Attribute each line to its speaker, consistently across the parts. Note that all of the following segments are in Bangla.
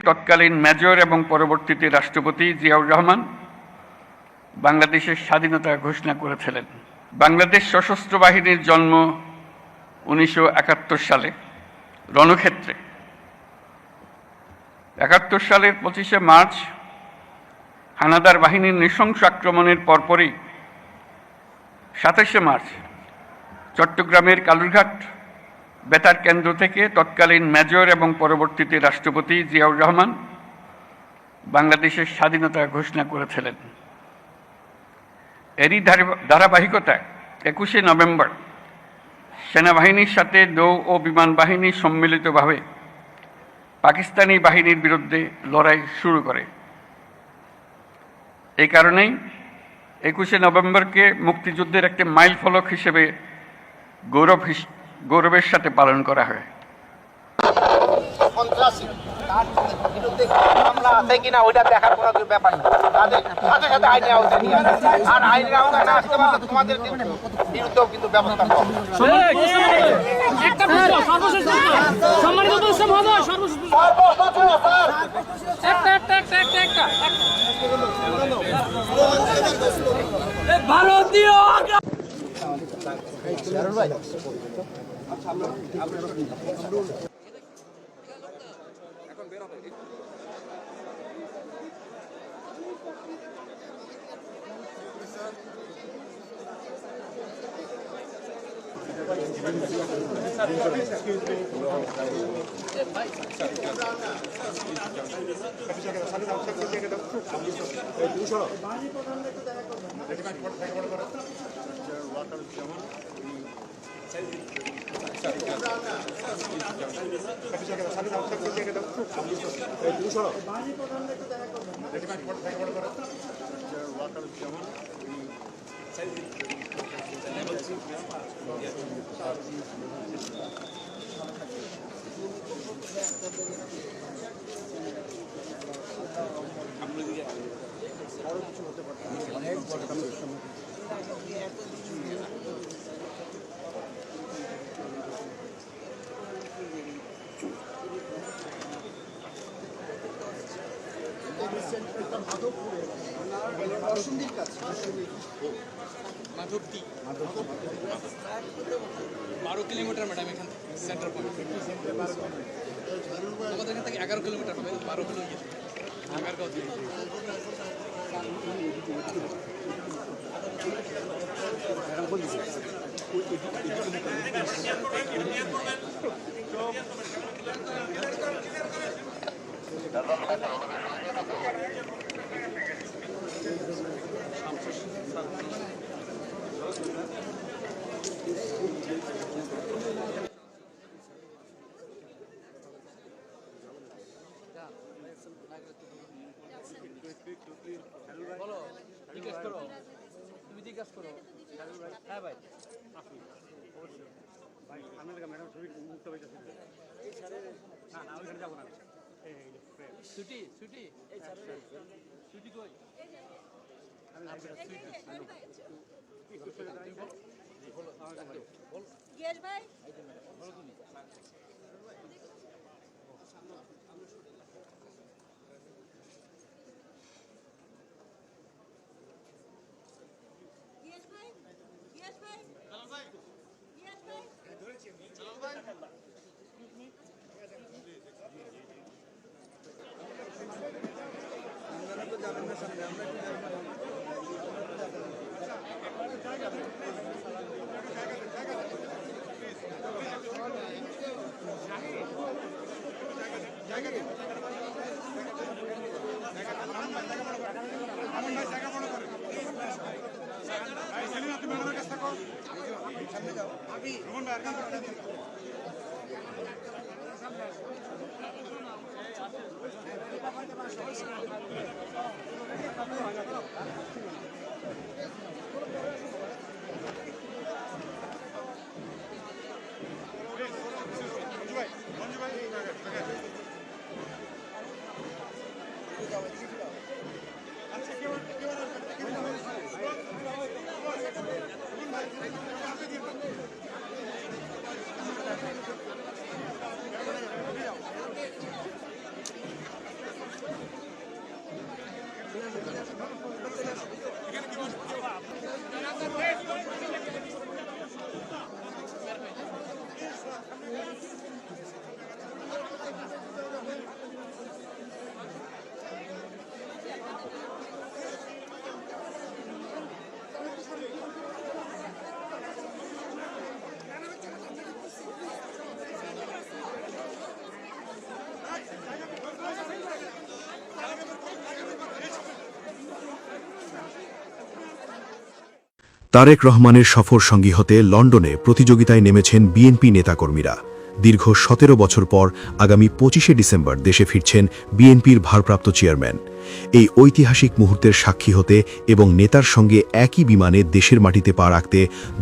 Speaker 1: তৎকালীন মেজর এবং পরবর্তীতে রাষ্ট্রপতি জিয়াউর রহমান বাংলাদেশের স্বাধীনতা ঘোষণা করেছিলেন। বাংলাদেশ সশস্ত্র বাহিনীর জন্ম 1971 সালে রণক্ষেত্রে। 71 সালের 25শে মার্চ হানাদার বাহিনীর নৃশংস আক্রমণের পরপরই 27শে মার্চ চট্টগ্রামের কালুরঘাট বেতার কেন্দ্র থেকে তৎকালীন মেজর এবং পরবর্তীতে রাষ্ট্রপতি জিয়াউর রহমান বাংলাদেশের স্বাধীনতা ঘোষণা করেছিলেন। এরই ধারাবাহিকতায় 21শে নভেম্বর সেনাবাহিনীর সাথে নৌ ও বিমান বাহিনী সম্মিলিতভাবে পাকিস্তানি বাহিনীর বিরুদ্ধে লড়াই শুরু করে। এই কারণেই 21শে নভেম্বরকে মুক্তিযুদ্ধের একটি মাইল ফলক হিসেবে গৌরবের সাথে পালন করা হয়।
Speaker 2: ভারতীয় মাধবটি 12 কিলোমিটার ম্যাডাম এখান সেন্টার পয়েন্ট আমাদের এখান থেকে 11 কিলোমিটার হবে 12 কিলোমিটার আগারগাঁও থেকে বলো জিজ্ঞেস করো তুমি জিজ্ঞেস করো হ্যাঁ ভাই অবশ্যই ভাই আপনাদের ম্যাডাম ছবি মুক্ত হয়ে যাচ্ছে না না ওইখানে যাবো না ছুটি ছুটি ছুটি কই
Speaker 3: তারেক রহমানের সফর সঙ্গী হতে লন্ডনে প্রতিযোগিতায় নেমেছেন বিএনপি নেতাকর্মীরা। দীর্ঘ ১৭ বছর পর আগামী ২৫শে ডিসেম্বর দেশে ফিরছেন বিএনপির ভারপ্রাপ্ত চেয়ারম্যান। এই ঐতিহাসিক মুহূর্তের সাক্ষী হতে এবং নেতার সঙ্গে একই বিমানে দেশের মাটিতে পা রাখতে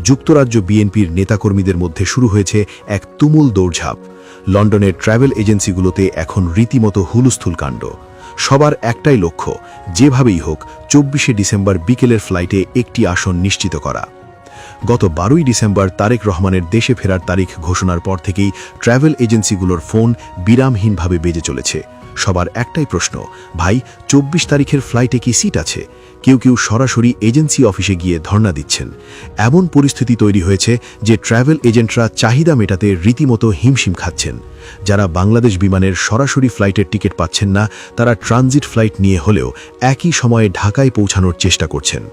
Speaker 3: যুক্তরাজ্য বিএনপির নেতাকর্মীদের মধ্যে শুরু হয়েছে এক তুমুল দৌড়ঝাঁপ। লন্ডনের ট্রাভেল এজেন্সিগুলোতে এখন রীতিমতো হুলস্থুল কাণ্ড। সবার একটাই লক্ষ্য, যেভাবেই হোক ২৪শে ডিসেম্বর বিকেলের ফ্লাইটে একটি আসন নিশ্চিত করা। গত ১২ই ডিসেম্বর তারেক রহমানের দেশে ফেরার তারিখ ঘোষণার পর থেকেই ট্রাভেল এজেন্সিগুলোর ফোন বিরামহীনভাবে বেজে চলেছে। সবার একটাই প্রশ্ন, ভাই ২৪ তারিখের ফ্লাইটে কি সিট আছে? কেউ সরাসরি এজেন্সি অফিসে গিয়ে ধর্ণা দিচ্ছেন। এমন পরিস্থিতি তৈরি হয়েছে যে ট্রাভেল এজেন্টরা চাহিদা মেটাতে রীতিমতো হিমশিম খাচ্ছেন। যারা বাংলাদেশ বিমানের সরাসরি ফ্লাইটের টিকিট পাচ্ছেন না, তারা ট্রানজিট ফ্লাইট নিয়ে হলেও একই সময়ে ঢাকায় পৌঁছানোর চেষ্টা করছেন।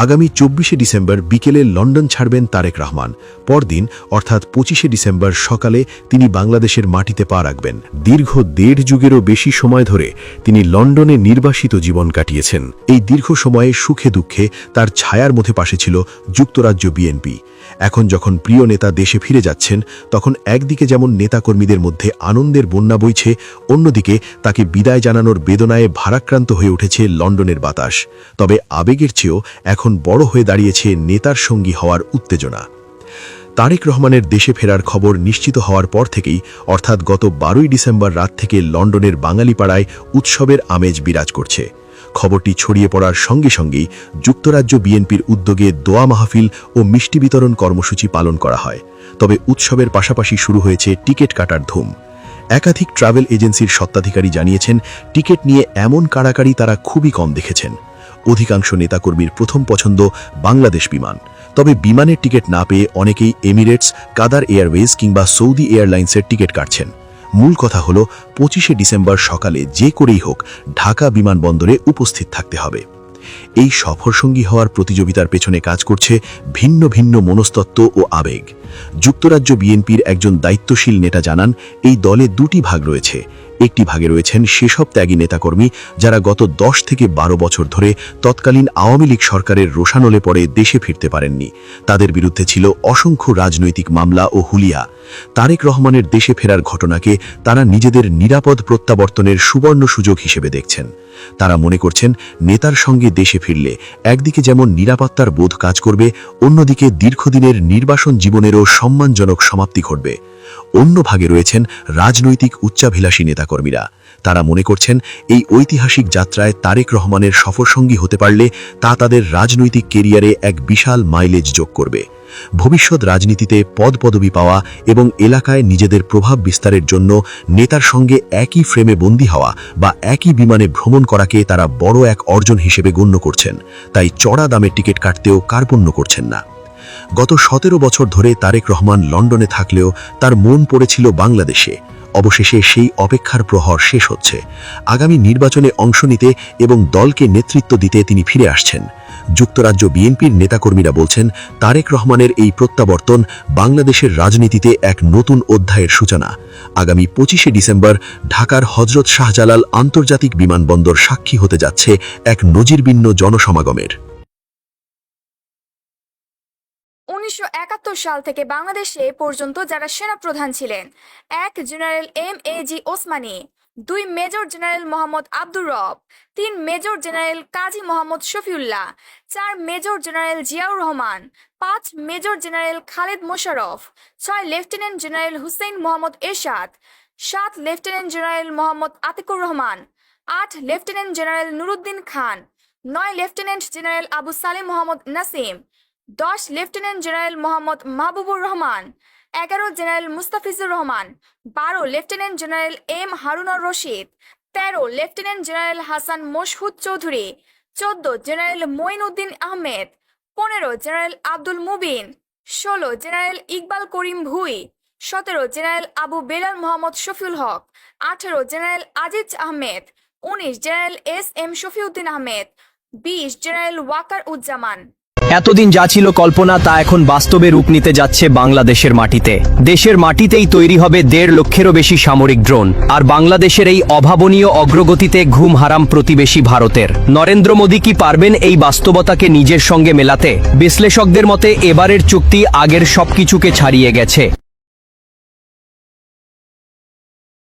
Speaker 3: আগামী ২৪শে ডিসেম্বর বিকেলে লন্ডন ছাড়বেন তারেক রহমান। পরদিন অর্থাৎ ২৫শে ডিসেম্বর সকালে তিনি বাংলাদেশের মাটিতে পা রাখবেন। দীর্ঘ ১.৫ যুগেরও বেশি সময় ধরে তিনি লন্ডনে নির্বাসিত জীবন কাটিয়েছেন। এই দীর্ঘ সময়ে সুখে দুঃখে তার ছায়ার মধ্যে পাশে ছিল যুক্তরাজ্য বিএনপি। এখন যখন প্রিয় নেতা দেশে ফিরে যাচ্ছেন, তখন একদিকে যেমন নেতাকর্মীদের মধ্যে আনন্দের বন্যা বইছে, অন্যদিকে তাকে বিদায় জানানোর বেদনায় ভারাক্রান্ত হয়ে উঠেছে লন্ডনের বাতাস। তবে আবেগের চেয়েও এখন বড় হয়ে দাঁড়িয়েছে নেতার সঙ্গী হওয়ার উত্তেজনা। তারেক রহমানের দেশে ফেরার খবর নিশ্চিত হওয়ার পর থেকেই অর্থাৎ গত ১২ই ডিসেম্বর রাত থেকে লন্ডনের বাঙালিপাড়ায় উৎসবের আমেজ বিরাজ করছে। খবরটি ছড়িয়ে পড়ার সঙ্গে সঙ্গেই যুক্তরাজ্য বিএনপির উদ্যোগে দোয়া মাহফিল ও মিষ্টি বিতরণ কর্মসূচি পালন করা হয়। তবে উৎসবের পাশাপাশি শুরু হয়েছে টিকিট কাটার ধুম। একাধিক ট্রাভেল এজেন্সির স্বত্বাধিকারী জানিয়েছেন, টিকিট নিয়ে এমন কাড়াকাড়ি তারা খুবই কম দেখেছেন। অধিকাংশ নেতাকর্মীর প্রথম পছন্দ বাংলাদেশ বিমান। তবে বিমানের টিকিট না পেয়ে অনেকেই এমিরেটস, কাতার এয়ারওয়েজ কিংবা সৌদি এয়ারলাইন্সের টিকিট কাটছেন। মূল কথা হলো ২৫শে ডিসেম্বর সকালে যে করেই হোক ঢাকা বিমানবন্দরে উপস্থিত থাকতে হবে। এই সফরসঙ্গী হওয়ার প্রতিযোগিতার পেছনে কাজ করছে ভিন্ন ভিন্ন মনস্তত্ত্ব ও আবেগ। যুক্তরাজ্য বিএনপির একজন দায়িত্বশীল নেতা জানান, এই দলে দুটি ভাগ রয়েছে। একটি ভাগে রয়েছেন সেসব ত্যাগী নেতাকর্মী যারা গত ১০ থেকে ১২ বছর ধরে তৎকালীন আওয়ামী লীগ সরকারের রোষানলে পড়ে দেশে ফিরতে পারেননি। তাদের বিরুদ্ধে ছিল অসংখ্য রাজনৈতিক মামলা ও হুলিয়া। তারেক রহমানের দেশে ফেরার ঘটনাকে তারা নিজেদের নিরাপদ প্রত্যাবর্তনের সুবর্ণ সুযোগ হিসেবে দেখছেন। তারা মনে করছেন, নেতার সঙ্গে দেশে ফিরলে একদিকে যেমন নিরাপত্তার বোধ কাজ করবে, অন্যদিকে দীর্ঘদিনের নির্বাসন জীবনেরও সম্মানজনক সমাপ্তি ঘটবে। অন্য ভাগে রয়েছেন রাজনৈতিক উচ্চাভিলাষী নেতাকর্মীরা। তারা মনে করছেন, এই ঐতিহাসিক যাত্রায় তারেক রহমানের সফরসঙ্গী হতে পারলে তা তাদের রাজনৈতিক কেরিয়ারে এক বিশাল মাইলেজ যোগ করবে। ভবিষ্যৎ রাজনীতিতে পদপদবি পাওয়া এবং এলাকায় নিজেদের প্রভাব বিস্তারের জন্য নেতার সঙ্গে একই ফ্রেমে বন্দী হওয়া বা একই বিমানে ভ্রমণ করাকে তারা বড় এক অর্জন হিসেবে গণ্য করছেন। তাই চড়া দামের টিকিট কাটতেও কার্পণ্য করছেন না। গত ১৭ বছর ধরে তারেক রহমান লন্ডনে থাকলেও তার মন পড়েছিল বাংলাদেশে। অবশেষে সেই অপেক্ষার প্রহর শেষ হচ্ছে। আগামী নির্বাচনে অংশ নিতে এবং দলকে নেতৃত্ব দিতে তিনি ফিরে আসছেন। যুক্তরাজ্য বিএনপির নেতাকর্মীরা বলছেন, তারেক রহমানের এই প্রত্যাবর্তন বাংলাদেশের রাজনীতিতে এক নতুন অধ্যায়ের সূচনা। আগামী ২৫শে ডিসেম্বর ঢাকার হযরত শাহজালাল আন্তর্জাতিক বিমানবন্দর সাক্ষী হতে যাচ্ছে এক নজিরবিহীন জনসমাগমের।
Speaker 4: ১৯৭১ সাল থেকে বাংলাদেশে পর্যন্ত যারা সেনাপ্রধান ছিলেন: ১ general M A G. Osmani, ২ major general Mohammad Abdur Rab, ৩ major general Kazi Mohammad Shafiullah, ৪ major general Ziaur Rahman, ৫ major general Khaled Mosharraf, ৬ lieutenant general Hussain Muhammad Ershad, ৭ lieutenant general Mohammad Atiqur Rahman, ৮ lieutenant general Nuruddin Khan, ৯ lieutenant general Abu Salem Mohammad Nasim, ১০ lieutenant general Mohammad Mahbubur Rahman, ১১ general Mustafizur Rahman, ১২ lieutenant general M Harunur Rashid, ১৩ lieutenant general Hasan Mashhud Chowdhury, 14 general Moeenuddin Ahmed, 15 general Abdul Mubin, 16 general Iqbal Karim Bhuiyan, 17 general Abu Belal Mohammad Shafiul Haque, 18 general Aziz Ahmed, 19 general S M. Shafiuddin Ahmed, 20 general Waker Uzzaman.
Speaker 5: এতদিন যা ছিল কল্পনা তা এখন বাস্তবে রূপ নিতে যাচ্ছে বাংলাদেশের মাটিতে। দেশের মাটিতেই তৈরি হবে 1.5 লক্ষেরও বেশি সামরিক ড্রোন। আর বাংলাদেশের এই অভাবনীয় অগ্রগতিতে ঘুম হারাম প্রতিবেশী ভারতের। নরেন্দ্র মোদী কি পারবেন এই বাস্তবতাকে নিজের সঙ্গে মেলাতে? বিশ্লেষকদের মতে এবারের চুক্তি আগের সবকিছুকে ছাড়িয়ে গেছে।